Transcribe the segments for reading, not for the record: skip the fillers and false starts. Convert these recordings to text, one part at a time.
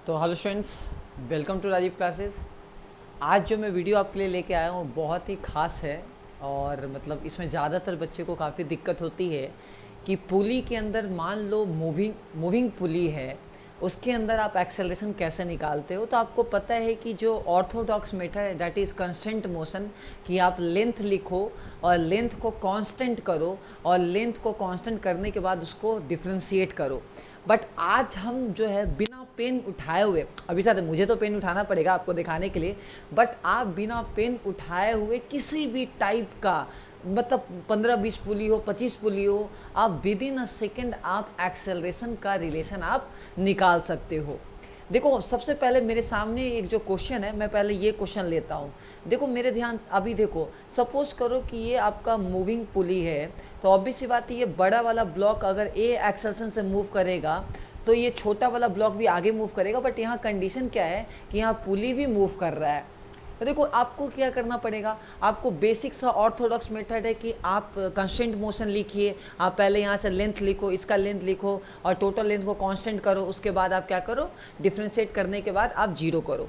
तो hello students, welcome to Rajiv classes. आज जो मैं वीडियो आपके लिए लेके आया हूँ बहुत ही ख़ास है और मतलब इसमें ज़्यादातर बच्चे को काफ़ी दिक्कत होती है कि पुली के अंदर मान लो मूविंग पुली है, उसके अंदर आप एक्सेलरेशन कैसे निकालते हो। तो आपको पता है कि जो ऑर्थोडॉक्स मेथड है दैट इज़ कांस्टेंट मोशन, कि आप लेंथ लिखो और लेंथ को कांस्टेंट करो और लेंथ को कांस्टेंट करने के बाद उसको डिफ्रेंशिएट करो। बट आज हम जो है बिना पेन उठाए हुए, अभी साथ मुझे तो पेन उठाना पड़ेगा आपको दिखाने के लिए, बट आप बिना पेन उठाए हुए किसी भी टाइप का मतलब 15-20 पुली हो, 25 पुली हो, आप विद इन अ सेकेंड आप एक्सेलरेशन का रिलेशन आप निकाल सकते हो। देखो सबसे पहले मेरे सामने एक जो क्वेश्चन है, मैं पहले ये क्वेश्चन लेता हूँ। देखो मेरे ध्यान अभी देखो, सपोज करो कि ये आपका मूविंग पुली है, तो ऑब्वियस सी बात है ये बड़ा वाला ब्लॉक अगर ए एक्सेलरेशन से मूव करेगा तो ये छोटा वाला ब्लॉक भी आगे मूव करेगा। बट यहाँ कंडीशन क्या है कि यहाँ पुली भी मूव कर रहा है। तो देखो आपको क्या करना पड़ेगा, आपको बेसिक सा ऑर्थोडॉक्स मेथड है कि आप कांस्टेंट मोशन लिखिए। आप पहले यहाँ से लेंथ लिखो, इसका लेंथ लिखो और टोटल लेंथ को कांस्टेंट करो। उसके बाद आप क्या करो, डिफ्रेंशिएट करने के बाद आप जीरो करो।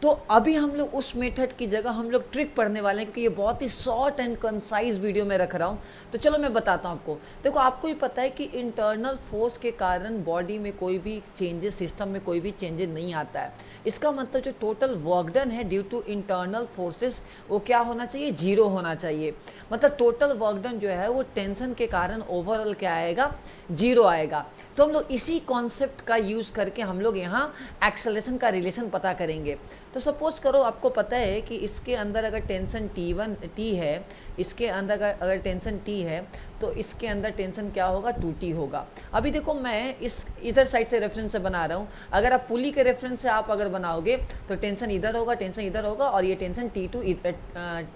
तो अभी हम लोग उस मेथड की जगह हम लोग ट्रिक पढ़ने वाले हैं, क्योंकि ये बहुत ही शॉर्ट एंड कंसाइज वीडियो में रख रहा हूँ। तो चलो मैं बताता हूँ आपको। देखो आपको भी पता है कि इंटरनल फोर्स के कारण बॉडी में कोई भी चेंजेस, सिस्टम में कोई भी चेंजेस नहीं आता है। इसका मतलब जो टोटल वर्क डन है ड्यू टू इंटरनल फोर्सेस, वो क्या होना चाहिए, जीरो होना चाहिए। मतलब टोटल वर्क डन जो है वो टेंशन के कारण ओवरऑल क्या आएगा, जीरो आएगा। तो हम लोग इसी कॉन्सेप्ट का यूज़ करके हम लोग यहाँ एक्सेलरेशन का रिलेशन पता करेंगे। तो सपोज करो आपको पता है कि इसके अंदर अगर टेंशन T है, इसके अंदर अगर टेंशन T है तो इसके अंदर टेंशन क्या होगा, 2T होगा। अभी देखो मैं इस इधर साइड से रेफरेंस से बना रहा हूँ। अगर आप पुली के रेफरेंस से आप अगर बनाओगे तो टेंशन इधर होगा, टेंशन इधर होगा और ये टेंशन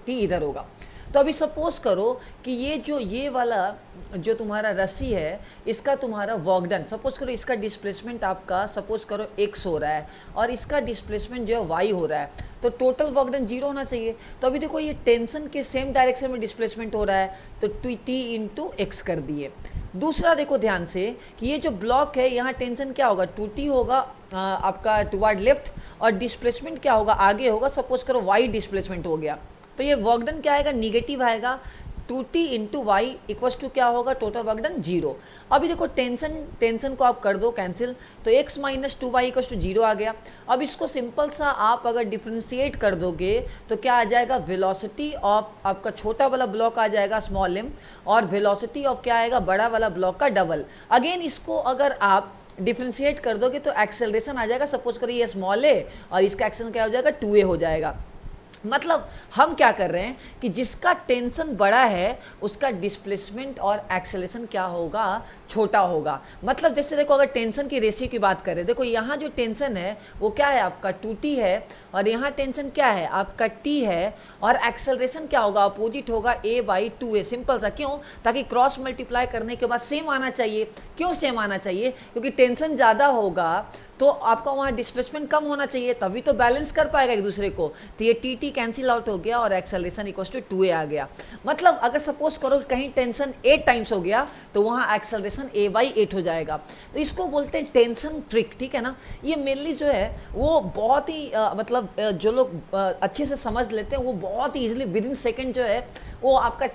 T इधर होगा। तो अभी सपोज करो कि ये वाला जो तुम्हारा रस्सी है, इसका तुम्हारा वर्क डन, सपोज करो इसका डिस्प्लेसमेंट आपका सपोज करो x हो रहा है और इसका डिस्प्लेसमेंट जो है y हो रहा है, तो टोटल वर्क डन जीरो होना चाहिए। तो अभी देखो ये टेंशन के सेम डायरेक्शन में डिस्प्लेसमेंट हो रहा है, तो t इंटू एक्स कर दिए। दूसरा देखो ध्यान से कि ये जो ब्लॉक है यहाँ टेंशन क्या होगा, 2T होगा आपका टुवर्ड लेफ्ट और डिस्प्लेसमेंट क्या होगा, आगे होगा। सपोज करो y डिस्प्लेसमेंट हो गया, तो ये वर्क डन क्या आएगा, निगेटिव आएगा। 2T into Y equals to क्या होगा, टोटल वर्क डन जीरो। अभी देखो टेंशन को आप कर दो कैंसिल, तो x minus 2y equals to zero आ गया। अब इसको सिंपल सा आप अगर डिफ्रेंशिएट कर दोगे तो क्या आ जाएगा, वेलोसिटी ऑफ आपका छोटा वाला ब्लॉक आ जाएगा स्मॉल m, और वेलोसिटी ऑफ क्या आएगा, बड़ा वाला ब्लॉक का डबल। अगेन इसको अगर आप डिफ्रेंशिएट कर दोगे तो एक्सेलरेशन आ जाएगा, सपोज करिए ये स्मॉल a और इसका एक्सेलरेशन क्या हो जाएगा, 2a हो जाएगा। मतलब हम क्या कर रहे हैं कि जिसका टेंशन बड़ा है उसका डिस्प्लेसमेंट और एक्सेलरेशन क्या होगा, छोटा होगा। मतलब जैसे देखो अगर टेंशन की रेशियो की बात करें, देखो यहाँ जो टेंशन है वो क्या है आपका 2T है और यहाँ टेंशन क्या है आपका T है, और एक्सेलरेशन क्या होगा, अपोजिट होगा a/2a। सिंपल सा, क्यों, ताकि क्रॉस मल्टीप्लाई करने के बाद सेम आना चाहिए। क्यों सेम आना चाहिए, क्योंकि टेंशन ज़्यादा होगा तो आपका वहाँ डिस्प्लेसमेंट कम होना चाहिए, तभी तो बैलेंस कर पाएगा एक दूसरे को। तो ये टी कैंसिल आउट हो गया और एक्सेलरेशन इक्वल्स टू 2a आ गया। मतलब अगर सपोज करो कहीं टेंशन 8 टाइम्स हो गया तो वहाँ एक्सेलरेशन a/8 हो जाएगा। तो इसको बोलते हैं टेंशन ट्रिक, ठीक है ना। ये मेनली जो है वो बहुत ही मतलब जो लोग अच्छे से समझ लेते हैं वो बहुत ही ईजिली विद इन सेकेंड जो है वो आपका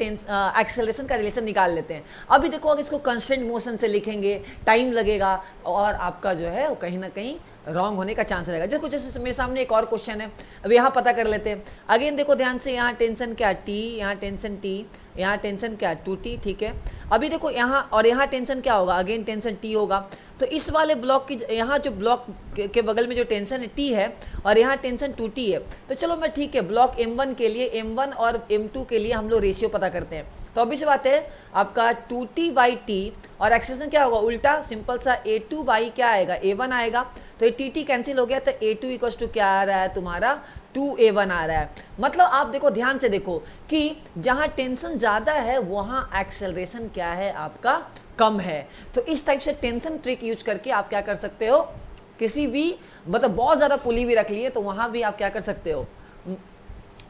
एक्सेलरेशन का रिलेशन निकाल लेते हैं। अभी देखो अगर इसको कांस्टेंट मोशन से लिखेंगे टाइम लगेगा और आपका जो है वो कहीं ना कहीं रॉन्ग होने का चांस रहेगा। जैसे मेरे सामने एक और क्वेश्चन है, अब यहाँ पता कर लेते हैं। अगेन देखो ध्यान से, यहाँ टेंशन क्या T, यहाँ टेंशन T, यहाँ टेंशन क्या 2T, ठीक है। अभी देखो यहाँ और यहाँ टेंशन क्या होगा, अगेन टेंशन T होगा। तो इस वाले ब्लॉक की यहाँ जो ब्लॉक के बगल में जो टेंशन है T है और यहाँ टेंशन 2T है। तो चलो मैं ठीक है ब्लॉक M1 के लिए, M1 और M2 के लिए हम लोग रेशियो पता करते हैं। तो अभी से बात है आपका 2T/T और एक्सेलरेशन क्या होगा, उल्टा सिंपल सा A2 बाई क्या आएगा, A1 आएगा। तो ये T कैंसिल हो गया तो A2 इक्वल्स टू क्या आ रहा है तुम्हारा, 2A1 आ रहा है। मतलब आप देखो ध्यान से देखो कि जहाँ टेंशन ज़्यादा है वहाँ एक्सेलरेशन क्या है आपका, कम है। तो इस टाइप से टेंशन ट्रिक यूज करके आप क्या कर सकते हो, किसी भी मतलब बहुत ज़्यादा पुली भी रख लिए तो वहाँ भी आप क्या कर सकते हो,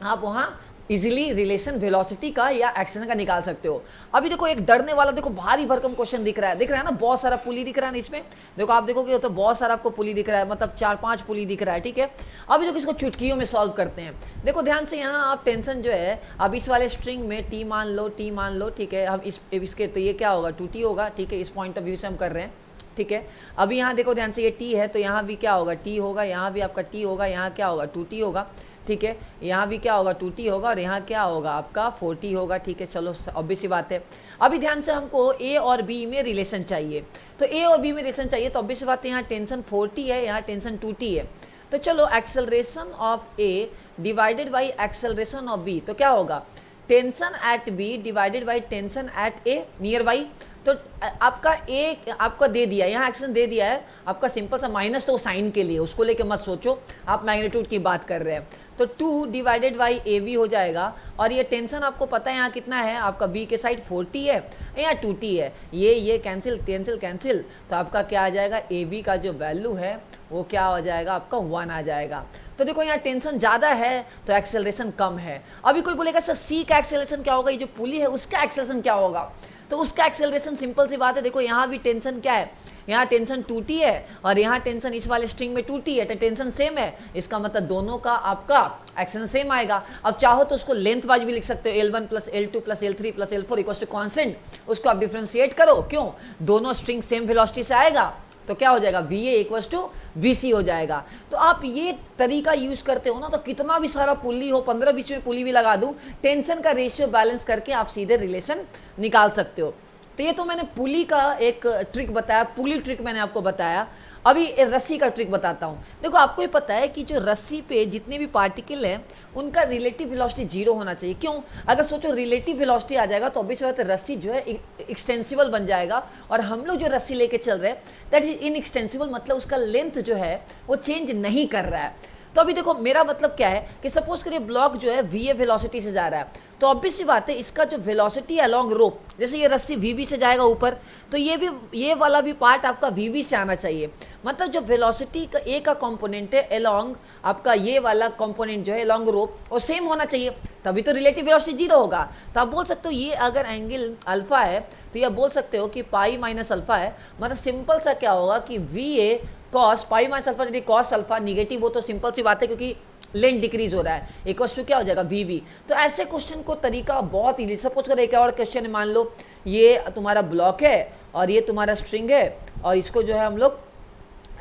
आप वहाँ इजीली रिलेशन वेलोसिटी का या एक्शन का निकाल सकते हो। अभी देखो एक डरने वाला, देखो भारी भरकम क्वेश्चन दिख रहा है ना, बहुत सारा पुली दिख रहा है ना इसमें। देखो आप देखोगे तो बहुत सारा आपको पुली दिख रहा है, मतलब 4-5 पुली दिख रहा है, ठीक है। अभी देखो इसको चुटकियों में सॉल्व करते हैं। देखो ध्यान से, यहाँ आप टेंशन जो है, अब इस वाले स्ट्रिंग में टी मान लो, ठीक है। हम इसके तो ये क्या होगा, 2t होगा, ठीक है। इस पॉइंट ऑफ व्यू से हम कर रहे हैं, ठीक है। अभी यहाँ देखो ध्यान से, ये t है तो यहाँ भी क्या होगा, t होगा, यहाँ भी आपका t होगा, यहाँ क्या होगा, 2t होगा, ठीक है। यहाँ भी क्या होगा, 2t होगा, और यहाँ क्या होगा आपका 4t होगा, ठीक है। चलो ऑब्वियस सी बात है। अभी ध्यान से, हमको a और b में रिलेशन चाहिए, तो a और b में रिलेशन चाहिए, तो ऑब्वियस सी बात है, यहाँ टेंशन 4t है, यहाँ टेंशन 2t है। तो चलो acceleration of a divided by acceleration of b, तो क्या होगा, tension eight b divided by tension eight a near by. तो आपका ए आपका दे दिया, यहाँ एक्शन दे दिया है आपका, सिंपल सा माइनस, तो साइन के लिए, उसको लेके मत सोचो, आप मैग्नीट्यूड की बात कर रहे हैं। तो 2 डिवाइडेड बाई ए बी हो जाएगा, और ये टेंशन आपको पता है यहाँ कितना है, आपका बी के साइड 40 है, यहाँ 2t है, ये कैंसिल, तो आपका क्या आ जाएगा, ए बी का जो वैल्यू है वो क्या हो जाएगा, आपका 1 आ जाएगा। तो देखो यहाँ टेंशन ज़्यादा है तो एक्सेलरेशन कम है। अभी कोई बोलेगा सर सी का एक्सेलरेशन क्या होगा, ये जो पुली है उसका एक्सेलरेशन क्या होगा, तो उसका एक्सेलरेशन सिंपल सी बात है, देखो यहाँ भी टेंशन क्या है, यहाँ टेंशन 2t है, और यहाँ टेंशन इस वाले स्ट्रिंग में 2t है, तो टेंशन सेम है, इसका मतलब दोनों का आपका एक्शन सेम आएगा। अब चाहो तो उसको लेंथ वाइज भी लिख सकते हो, L1 plus L2 plus L3 plus L4 equal to constant, उसको आप डिफ्रेंशिएट करो, क्यों, दोनों स्ट्रिंग सेम वेलोसिटी से आएगा, तो क्या हो जाएगा, VA इक्वल टू VC हो जाएगा। तो आप ये तरीका यूज करते हो ना, तो कितना भी सारा पुली हो, 15-20 में पुली भी लगा दूं, टेंशन का रेशियो बैलेंस करके आप सीधे रिलेशन निकाल सकते हो। तो ये तो मैंने पुली का एक ट्रिक बताया, पुली ट्रिक मैंने आपको बताया। अभी रस्सी का ट्रिक बताता हूँ। देखो आपको ये पता है कि जो रस्सी पे जितने भी पार्टिकल हैं उनका रिलेटिव वेलोसिटी 0 होना चाहिए। क्यों, अगर सोचो रिलेटिव वेलोसिटी आ जाएगा तो ऑब्वियस बात है रस्सी जो है एक्सटेंसिबल बन जाएगा, और हम लोग जो रस्सी लेके चल रहे हैं दैट इज इनएक्सटेंसिबल, मतलब उसका लेंथ जो है वो चेंज नहीं कर रहा है। तो अभी देखो मेरा मतलब क्या है कि सपोज करिए ब्लॉक जो है VA वेलोसिटी से जा रहा है, तो ऑब्वियस सी बात है इसका जो वेलोसिटी अलोंग रोप, जैसे ये रस्सी VB से जाएगा ऊपर, तो ये वाला भी पार्ट आपका VB से आना चाहिए। मतलब जो वेलोसिटी का ए का कंपोनेंट है अलोंग आपका ये वाला कंपोनेंट जो है अलोंग रोप, वो सेम होना चाहिए, तभी तो रिलेटिव वेलोसिटी 0 होगा। तो आप बोल सकते हो ये अगर एंगल अल्फा है तो ये बोल सकते हो कि पाई माइनस अल्फा है, मतलब सिंपल सा क्या होगा कि VA cos pi minus alpha, यदि कॉस अल्फा निगेटिव हो तो सिंपल सी बात है क्योंकि लेंथ डिक्रीज हो रहा है, इक्वल्स टू क्या हो जाएगा VB। तो ऐसे क्वेश्चन को तरीका बहुत इजी, सपोज करो एक और क्वेश्चन मान लो ये तुम्हारा ब्लॉक है और ये तुम्हारा स्ट्रिंग है, और इसको जो है हम लोग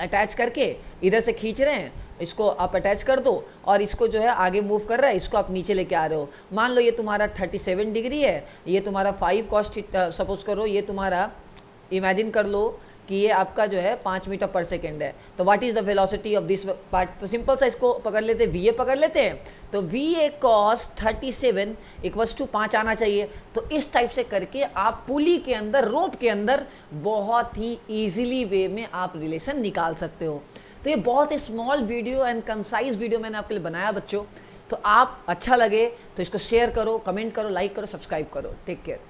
अटैच करके इधर से खींच रहे हैं, इसको आप अटैच कर दो, और इसको जो है आगे मूव कर रहा है, इसको आप नीचे लेके आ रहे हो। मान लो ये तुम्हारा 37 डिग्री है, ये तुम्हारा 5 cos थीटा, सपोज करो ये तुम्हारा, इमेजिन कर लो कि ये आपका जो है 5 मीटर पर सेकेंड है, तो what is the velocity of this part. तो सिंपल सा इसको पकड़ लेते हैं, VA पकड़ लेते हैं, तो VA cos 37 इक्वल्स टू 5 आना चाहिए। तो इस टाइप से करके आप पुली के अंदर, रोप के अंदर बहुत ही ईजिली वे में आप रिलेशन निकाल सकते हो। तो ये बहुत ही small video and concise video मैंने आपके लिए बनाया बच्चों। तो आप अच्छा लगे तो इसको शेयर करो, कमेंट करो, लाइक करो, सब्सक्राइब करो। Take care.